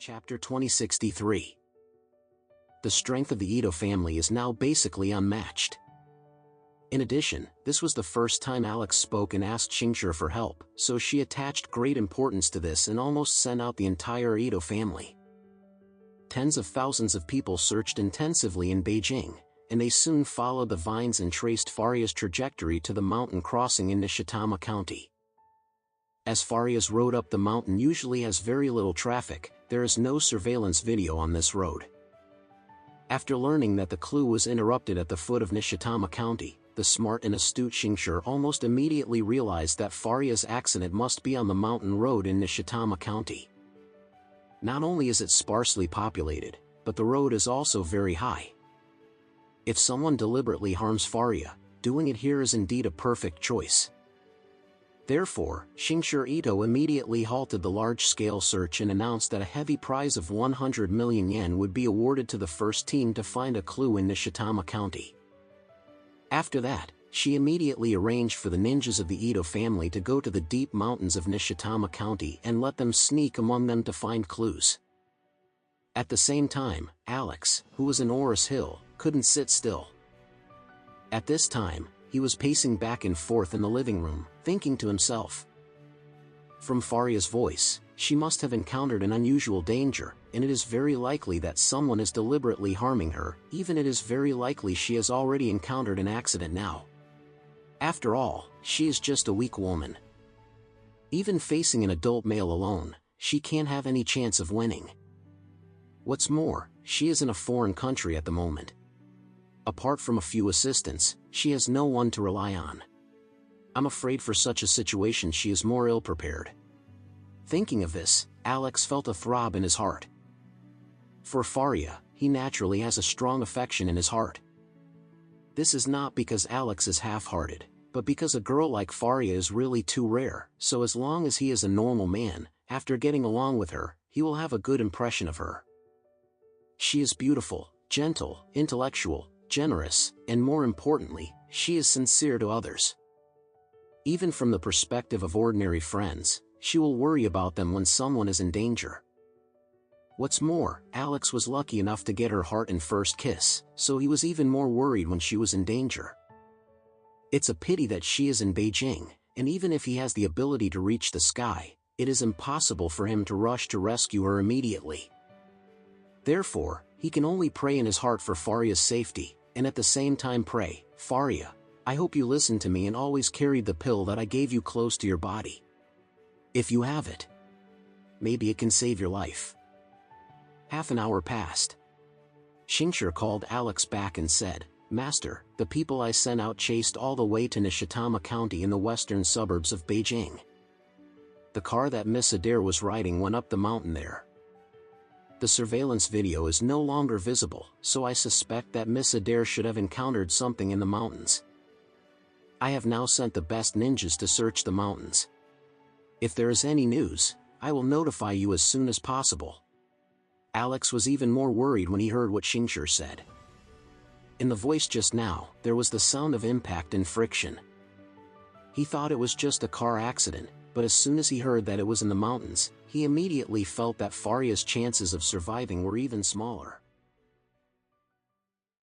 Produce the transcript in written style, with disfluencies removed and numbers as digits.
Chapter 2063. The strength of the Ito family is now basically unmatched. In addition, this was the first time Alex spoke and asked Xingshi for help, so she attached great importance to this and almost sent out the entire Ito family. Tens of thousands of people searched intensively in Beijing, and they soon followed the vines and traced Faria's trajectory to the mountain crossing in Nishitama County. As Faria's road up the mountain usually has very little traffic, there is no surveillance video on this road. After learning that the clue was interrupted at the foot of Nishitama County, the smart and astute Xingshi almost immediately realized that Faria's accident must be on the mountain road in Nishitama County. Not only is it sparsely populated, but the road is also very high. If someone deliberately harms Faria, doing it here is indeed a perfect choice. Therefore, Xingshi Ito immediately halted the large-scale search and announced that a heavy prize of 100 million yen would be awarded to the first team to find a clue in Nishitama County. After that, she immediately arranged for the ninjas of the Ito family to go to the deep mountains of Nishitama County and let them sneak among them to find clues. At the same time, Alex, who was in Oris Hill, couldn't sit still. At this time, he was pacing back and forth in the living room, thinking to himself. From Faria's voice, she must have encountered an unusual danger, and it is very likely that someone is deliberately harming her, even it is very likely she has already encountered an accident now. After all, she is just a weak woman. Even facing an adult male alone, she can't have any chance of winning. What's more, she is in a foreign country at the moment. Apart from a few assistants, she has no one to rely on. I'm afraid for such a situation she is more ill-prepared. Thinking of this, Alex felt a throb in his heart. For Faria, he naturally has a strong affection in his heart. This is not because Alex is half-hearted, but because a girl like Faria is really too rare, so as long as he is a normal man, after getting along with her, he will have a good impression of her. She is beautiful, gentle, intellectual, generous, and more importantly, she is sincere to others. Even from the perspective of ordinary friends, she will worry about them when someone is in danger. What's more, Alex was lucky enough to get her heart and first kiss, so he was even more worried when she was in danger. It's a pity that she is in Beijing, and even if he has the ability to reach the sky, it is impossible for him to rush to rescue her immediately. Therefore, he can only pray in his heart for Faria's safety, and at the same time pray, Faria, I hope you listened to me and always carried the pill that I gave you close to your body. If you have it, maybe it can save your life. Half an hour passed. Xingshi called Alex back and said, Master, the people I sent out chased all the way to Nishitama County in the western suburbs of Beijing. The car that Miss Adair was riding went up the mountain there. The surveillance video is no longer visible, so I suspect that Miss Adair should have encountered something in the mountains. I have now sent the best ninjas to search the mountains. If there is any news, I will notify you as soon as possible. Alex was even more worried when he heard what Xingshi said. In the voice just now, there was the sound of impact and friction. He thought it was just a car accident, but as soon as he heard that it was in the mountains, he immediately felt that Faria's chances of surviving were even smaller.